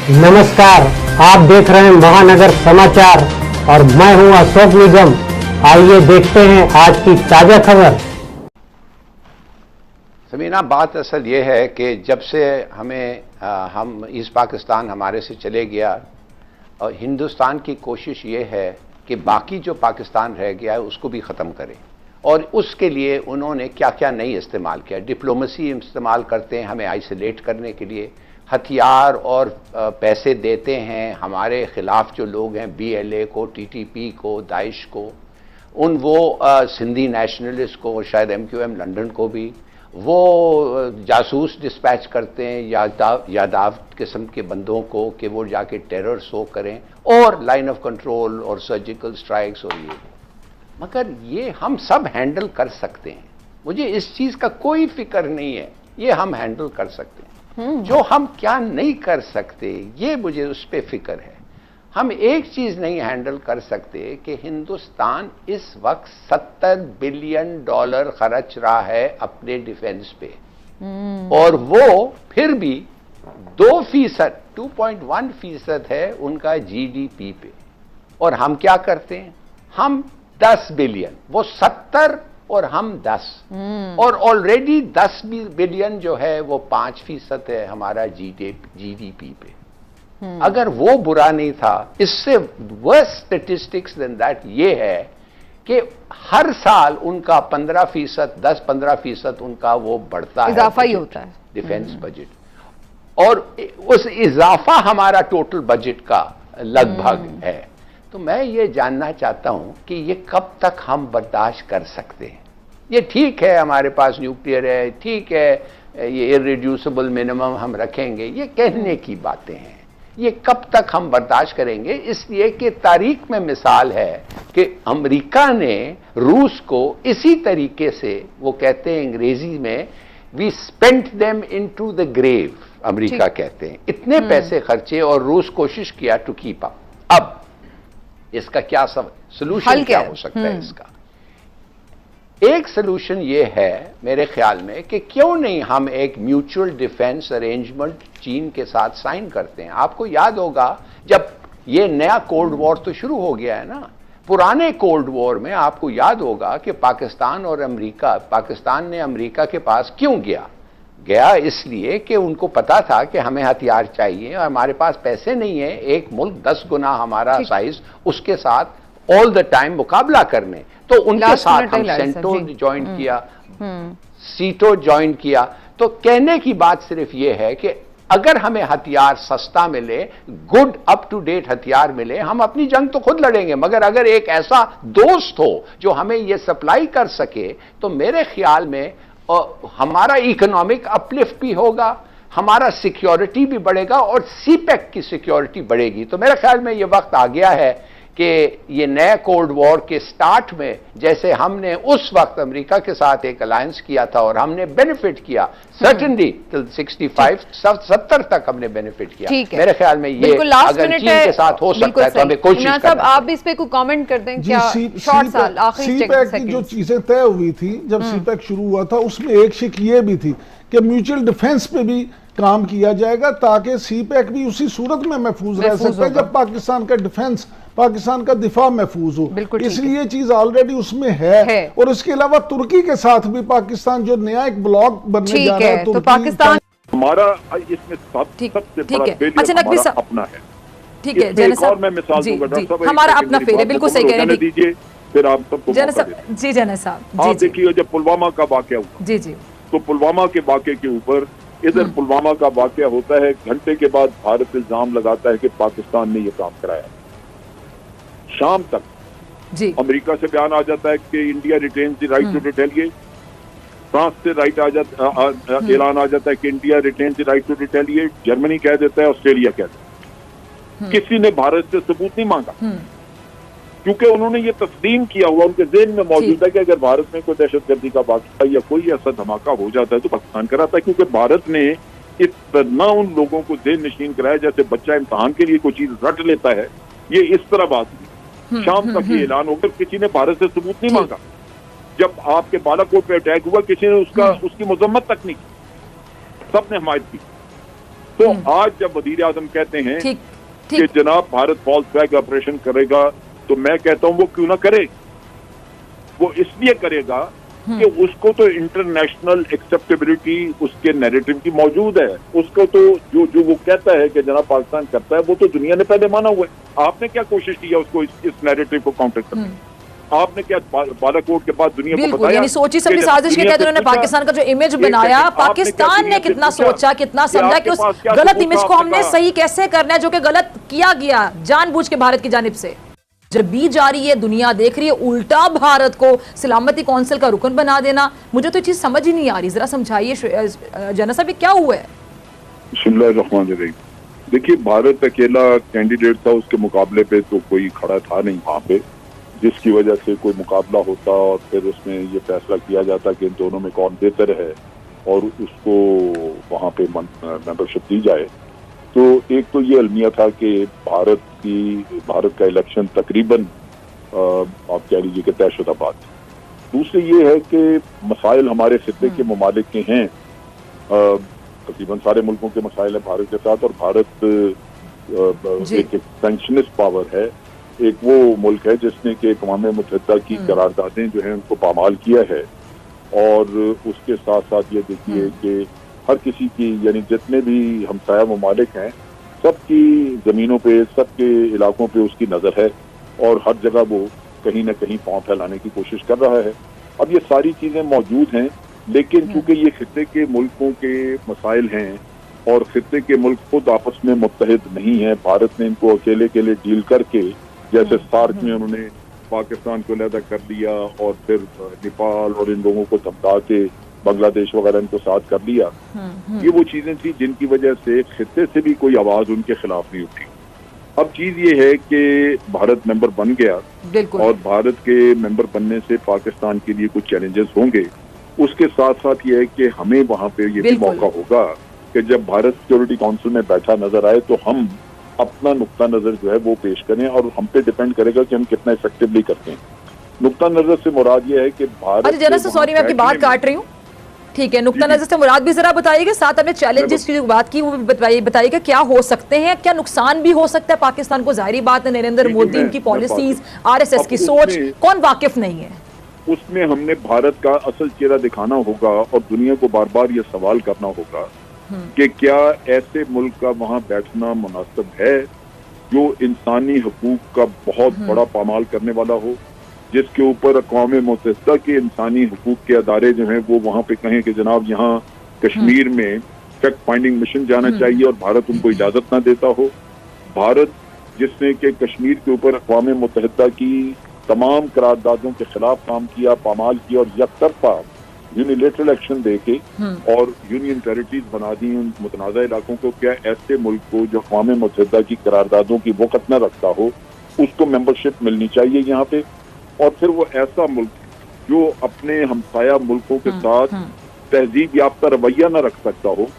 नमस्कार, आप देख रहे हैं महानगर समाचार और मैं हूं अशोक निगम। आइए देखते हैं आज की ताजा खबर। समीना, बात असल ये है कि जब से हम ईस्ट पाकिस्तान हमारे से चले गया और हिंदुस्तान की कोशिश ये है कि बाकी जो पाकिस्तान रह गया है उसको भी ख़त्म करें, और उसके लिए उन्होंने क्या क्या नहीं इस्तेमाल किया। डिप्लोमेसी इस्तेमाल करते हैं हमें आइसोलेट करने के लिए, हथियार और पैसे देते हैं हमारे खिलाफ जो लोग हैं, BLA को, TTP को, दाइश को, वो सिंधी नेशनलिस्ट को, शायद MQM लंदन को भी, वो जासूस डिस्पैच करते हैं यादाव किस्म के बंदों को कि वो जाके टेरर शो करें और लाइन ऑफ कंट्रोल और सर्जिकल स्ट्राइक्स और ये। मगर ये हम सब हैंडल कर सकते हैं, मुझे इस चीज़ का कोई फिक्र नहीं है, ये हम हैंडल कर सकते हैं। जो हम क्या नहीं कर सकते ये मुझे उस पर फिक्र है। हम एक चीज नहीं हैंडल कर सकते कि हिंदुस्तान इस वक्त $70 बिलियन खर्च रहा है अपने डिफेंस पे, और वो फिर भी 2%, 2.1% है उनका GDP पे, और हम क्या करते हैं, हम 10 बिलियन, वो 70 और हम 10, और ऑलरेडी 10 बिलियन जो है वो 5% है हमारा GDP पे। अगर वो बुरा नहीं था, इससे वर्स्ट स्टेटिस्टिक्स देन दैट ये है कि हर साल उनका 15%, 10-15% उनका वो बढ़ता है, इजाफा ही होता है डिफेंस बजट, और उस इजाफा हमारा टोटल बजट का लगभग है। तो मैं ये जानना चाहता हूं कि ये कब तक हम बर्दाश्त कर सकते हैं। ये ठीक है हमारे पास न्यूक्लियर है, ठीक है ये इररिड्यूसिबल मिनिमम हम रखेंगे, ये कहने की बातें हैं। ये कब तक हम बर्दाश्त करेंगे, इसलिए कि तारीख में मिसाल है कि अमेरिका ने रूस को इसी तरीके से, वो कहते हैं अंग्रेजी में, we spent them into the grave, America कहते हैं, इतने पैसे खर्चे और रूस कोशिश किया टू कीप अप। अब इसका क्या सोल्यूशन क्या हो सकता है इसका? एक सोल्यूशन ये है मेरे ख्याल में कि क्यों नहीं हम एक म्यूचुअल डिफेंस अरेंजमेंट चीन के साथ साइन करते हैं। आपको याद होगा जब ये नया कोल्ड वॉर तो शुरू हो गया है ना, पुराने कोल्ड वॉर में आपको याद होगा कि पाकिस्तान और अमेरिका, पाकिस्तान ने अमेरिका के पास क्यों गया इसलिए कि उनको पता था कि हमें हथियार चाहिए और हमारे पास पैसे नहीं है एक मुल्क 10 गुना हमारा साइज उसके साथ ऑल द टाइम मुकाबला करने। तो उनके साथ हम सेंटो ज्वाइन किया, सीटो ज्वाइन किया। तो कहने की बात सिर्फ ये है कि अगर हमें हथियार सस्ता मिले, गुड अप टू डेट हथियार मिले, हम अपनी जंग तो खुद लड़ेंगे, मगर अगर एक ऐसा दोस्त हो जो हमें ये सप्लाई कर सके, तो मेरे ख्याल में हमारा इकोनॉमिक अपलिफ्ट भी होगा, हमारा सिक्योरिटी भी बढ़ेगा और CPEC की सिक्योरिटी बढ़ेगी। तो मेरे ख्याल में ये वक्त आ गया है कि ये नए कोल्ड वॉर के स्टार्ट में, जैसे हमने उस वक्त अमेरिका के साथ एक अलायंस किया था और हमने बेनिफिट किया, सर्टेनली टिल 65, 70 तक हमने बेनिफिट किया। मेरे ख्याल में ये अगर चीन के साथ हो सकता है तो हमें कोशिश करना है। आप भी इस पे कोई कमेंट कर दें क्या? शॉर्ट साल आखिरी CPEC की जो चीजें तय हुई थी जब CPEC शुरू हुआ था, उसमें एक शिक ये भी थी कि म्यूचुअल डिफेंस पे भी काम किया जाएगा ताकि CPEC भी उसी सूरत में महफूज रह सकता है जब पाकिस्तान का डिफेंस, पाकिस्तान का दिफा महफूज हो। इसलिए चीज ऑलरेडी उसमें है। और उसके अलावा तुर्की के साथ भी पाकिस्तान जो नया एक ब्लॉक बनने जा रहा है, तो पाकिस्तान हमारा इसमें सबसे बड़ा फेलियर अपना है। ठीक है जनरल साहब, मैं मिसाल दूंगा, हमारा अपना फेलियर, बिल्कुल सही कह रहे हैं। दीजिए फिर आप सबको जी जनरल साहब, आप देखिए जब पुलवामा का वाकया हुआ, जी तो पुलवामा के वाकये के ऊपर इधर पुलवामा का वाकया होता है, घंटे के बाद भारत इल्जाम लगाता है कि पाकिस्तान ने यह काम कराया। शाम तक जी अमेरिका से बयान आ जाता है कि India retains the right to retaliate, France से ऐलान आ जाता है कि India retains the right to retaliate, Germany कह देता है, ऑस्ट्रेलिया कह देता है। किसी ने भारत से सबूत नहीं मांगा क्योंकि उन्होंने ये तस्लीम किया हुआ, उनके ज़हन में मौजूद है कि अगर भारत में कोई दहशतगर्दी का वाक़या या कोई ऐसा धमाका हो जाता है तो पाकिस्तान कराता है, क्योंकि भारत ने इतना उन लोगों को ज़हन नशीन कराया जैसे बच्चा इम्तहान के लिए कोई चीज रट लेता है। ये इस तरह बात हुई। शाम तक ये ऐलान होकर किसी ने भारत से सबूत नहीं मांगा। जब आपके बालाकोट पे अटैक हुआ किसी ने उसकी मजम्मत तक नहीं की, सबने हमायत की। तो आज जब वजीर आजम कहते हैं ठीक कि जनाब भारत फॉल्स फ्लैग ऑपरेशन करेगा, तो मैं कहता हूं वो क्यों ना करे। वो इसलिए करेगा कि उसको तो इंटरनेशनल एक्सेप्टेबिलिटी उसके नैरेटिव की मौजूद है। उसको तो जो वो कहता है कि जनाब पाकिस्तान करता है, वो तो दुनिया ने पहले माना हुआ है। आपने क्या कोशिश की है उसको इस नैरेटिव को काउंटर करने? आपने क्या बालाकोट के बाद दुनिया को बताया? यानी सोची समझी साजिश के तहत उन्होंने पाकिस्तान का जो इमेज बनाया, पाकिस्तान ने कितना सोचा, कितना समझा कि उस गलत इमेज को हमने सही कैसे करना है, जो कि गलत किया गया जानबूझ के भारत की जानिब से। जब बीत जा रही है, दुनिया देख रही है, उल्टा भारत को सलामती काउंसिल का रुकन बना देना, मुझे तो चीज समझ ही नहीं आ रही। जरा समझाइए जना साहब, क्या हुआ है? बिस्मिल्लाहिर्रहमानिर्रहीम। देखिए, भारत अकेला कैंडिडेट था, उसके मुकाबले पे तो कोई खड़ा था नहीं वहां पे, जिसकी वजह से कोई मुकाबला होता और फिर उसमें ये फैसला किया जाता कि इन दोनों में कौन बेहतर है और उसको वहां पे मेंबरशिप दी जाए। तो एक तो ये अलमिया था कि भारत का इलेक्शन तकरीबन आप कह लीजिए कि तयशुदा बात। दूसरी ये है कि मसाइल हमारे खित्ते के ममालिक के हैं, तकरीबन सारे मुल्कों के मसाइल हैं भारत के साथ, और भारत एक एक्सपेंशनिस्ट पावर है। एक वो मुल्क है जिसने कि अक़वाम मुत्तहिदा की करारदादें जो हैं उनको पामाल किया है, और उसके साथ साथ ये देखिए कि हर किसी की, यानी जितने भी हमसाया ममालिक हैं, सबकी ज़मीनों पे, सबके इलाकों पे उसकी नज़र है, और हर जगह वो कहीं ना कहीं पांव फैलाने की कोशिश कर रहा है। अब ये सारी चीज़ें मौजूद हैं, लेकिन चूंकि ये खित्ते के मुल्कों के मसाइल हैं और खित्ते के मुल्क खुद आपस में मुत्तहिद नहीं है, भारत ने इनको अकेले के लिए डील करके, जैसे सार्क में उन्होंने पाकिस्तान को अलहदा कर दिया और फिर नेपाल और इन लोगों को धमका के बांग्लादेश वगैरह इनको साथ कर लिया। ये वो चीजें थी जिनकी वजह से खित्ते से भी कोई आवाज उनके खिलाफ नहीं उठी। अब चीज ये है कि भारत मेंबर बन गया, और भारत के मेंबर बनने से पाकिस्तान के लिए कुछ चैलेंजेस होंगे। उसके साथ साथ ये है कि हमें वहां पे ये भी मौका होगा कि जब भारत सिक्योरिटी काउंसिल में बैठा नजर आए तो हम अपना नुक्ता नजर जो है वो पेश करें, और हम पे डिपेंड करेगा कि हम कितना इफेक्टिवली करते हैं। नुक्ता नजर से मुराद ये है कि भारत, जरा से सॉरी मैं आपकी बात काट रही हूँ, ठीक है, नुक्ता नजर से मुराद भी जरा बताइएगा, साथ हमने चैलेंजेस की जो बात की वो भी बताइएगा, क्या हो सकते हैं, क्या नुकसान भी हो सकता है पाकिस्तान को? जाहिर बात है नरेंद्र मोदी, उनकी पॉलिसीज, आरएसएस की सोच, कौन वाकिफ नहीं है? उसमें हमने भारत का असल चेहरा दिखाना होगा और दुनिया को बार बार ये सवाल करना होगा कि क्या ऐसे मुल्क का वहां बैठना मुनासिब है जो इंसानी हकूक का बहुत बड़ा पामाल करने वाला हो, जिसके ऊपर अक़वाम मुत्तहिदा के इंसानी हकूक के अदारे जो हैं वो वहां पे कहें कि जनाब यहाँ कश्मीर में फैक्ट फाइंडिंग मिशन जाना चाहिए और भारत उनको इजाजत ना देता हो। भारत जिसने कि कश्मीर के ऊपर अक़वाम मुत्तहिदा की तमाम करारदादों के खिलाफ काम किया, पामाल किया और यकतरफा यूनिलेटरल एक्शन देके और यूनियन टेरिटरीज बना दी उन मुतनाज़ा इलाकों को, क्या ऐसे मुल्क को जो अक़वाम मुत्तहिदा की करारदादों की वक़्त न रखता हो उसको मेंबरशिप मिलनी चाहिए यहाँ पे। और फिर वो ऐसा मुल्क जो अपने हमसाया मुल्कों के साथ तहजीब याफ्ता रवैया न रख सकता हो,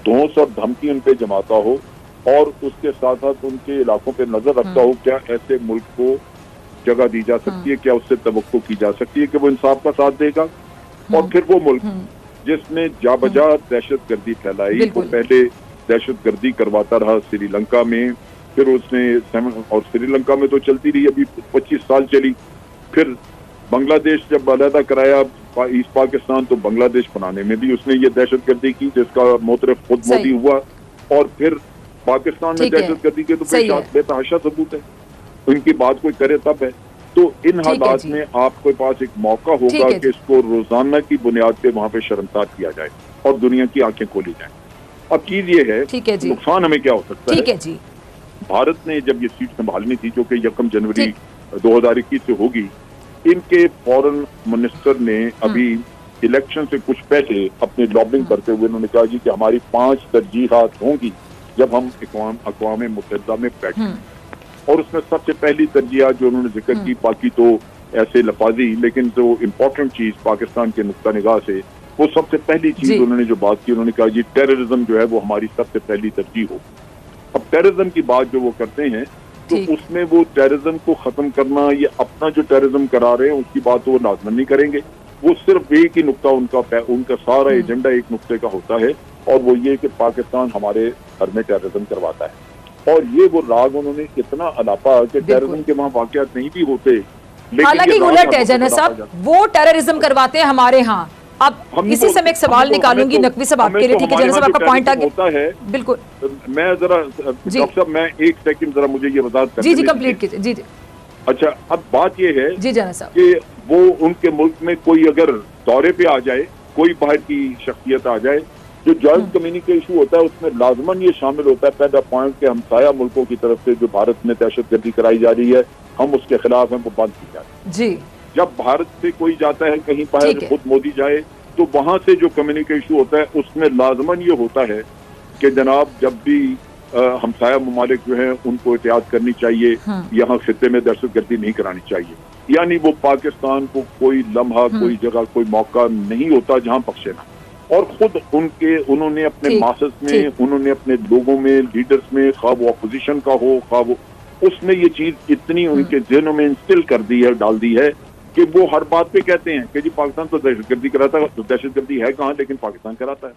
धौंस और धमकी उन पे जमाता हो और उसके साथ साथ उनके इलाकों पे नजर रखता हो, क्या ऐसे मुल्क को जगह दी जा सकती है, क्या उससे तवक्को की जा सकती है कि वो इंसाफ का साथ देगा। और फिर वो मुल्क जिसने जाबजा दहशतगर्दी फैलाई, वो पहले दहशतगर्दी करवाता रहा श्रीलंका में, फिर उसने, और श्रीलंका में तो चलती रही, अभी 25 साल चली, फिर बांग्लादेश जब अलहदा कराया ईस्ट पाकिस्तान तो बांग्लादेश बनाने में भी उसने ये दहशतगर्दी की जिसका मोतरफ खुद मोदी हुआ, और फिर पाकिस्तान में दहशतगर्दी के तो बेतहाशा सबूत है, उनकी बात कोई करे तब है। तो इन हालात में आपके पास एक मौका होगा कि इसको रोजाना की बुनियाद पे वहां पे शर्मसार किया जाए और दुनिया की आंखें खोली जाए। अब चीज ये है, नुकसान हमें क्या हो सकता है? भारत ने जब ये सीट संभालनी थी जो कि 1 जनवरी 2021 से होगी, इनके फॉरेन मिनिस्टर ने अभी इलेक्शन से कुछ पहले अपनी लॉबिंग करते हुए उन्होंने कहा जी कि हमारी 5 तरजीहात होंगी जब हम अक़वाम मुत्तहिदा में बैठें, और उसमें सबसे पहली तरजीह जो उन्होंने जिक्र की, बाकी तो ऐसे लफाजी, लेकिन जो इम्पोर्टेंट चीज पाकिस्तान के नुक्ता निगाह से, वो सबसे पहली चीज उन्होंने जो बात की, उन्होंने कहा जी टेररिज्म जो है वो हमारी सबसे पहली तरजीह हो। अब टेररिज्म की बात जो वो करते हैं तो उसमें वो टेररिज्म को खत्म करना, ये अपना जो टेररिज्म करा रहे हैं उसकी बात तो वो लाजमन नहीं करेंगे, वो सिर्फ एक ही नुक्ता उनका सारा एजेंडा एक नुक्ते का होता है और वो ये कि पाकिस्तान हमारे घर में टेररिज्म करवाता है। और ये वो राग उन्होंने इतना अलापा कि टेररिज्म के वहाँ वाकयात नहीं भी होते, हालांकि उलट है जनरल साहब, वो टेररिज्म करवाते हैं हमारे यहाँ। अब इसी से मैं एक सवाल निकालूंगी नकवी साहब आपके लिए, ठीक है जनरल साहब, आपका पॉइंट आ गया। बिल्कुल, मैं जरा डॉक्टर साहब मैं एक सेकंड जरा मुझे ये वजाहत करने जी कंप्लीट कीजिए। जी अच्छा, अब बात ये है जी जनरल साहब कि वो उनके मुल्क में कोई अगर दौरे पे आ जाए, कोई बाहर की शख्सियत आ जाए, जो जॉइंट कम्युनिटी का इशू होता है उसमें लाजमन ये शामिल होता है पहला पॉइंट के हमसाया मुल्कों की तरफ से जो भारत में दहशतगर्दी कराई जा रही है, हम उसके खिलाफ हैं, वो बंद की जाए। जी, जब भारत से कोई जाता है कहीं बाहर, खुद मोदी जाए, तो वहां से जो कम्युनिटी इशू होता है उसमें लाजमन ये होता है कि जनाब जब भी हमसाया ममालिक जो हैं उनको एहतियात करनी चाहिए, यहाँ खित्ते में दहशतगर्दी नहीं करानी चाहिए। यानी वो पाकिस्तान को कोई लम्हा, कोई जगह, कोई मौका नहीं होता जहां बख्शे ना। और खुद उन्होंने अपने मासस में, उन्होंने अपने लोगों में, लीडर्स में, खा वो अपोजिशन का हो, खा वो, उसने ये चीज इतनी उनके ज़हनों में इंस्टिल कर दी है, डाल दी है कि वो हर बात पे कहते हैं कि जी पाकिस्तान तो दहशतगर्दी कराता है। तो दहशतगर्दी है कहाँ, लेकिन पाकिस्तान कराता है।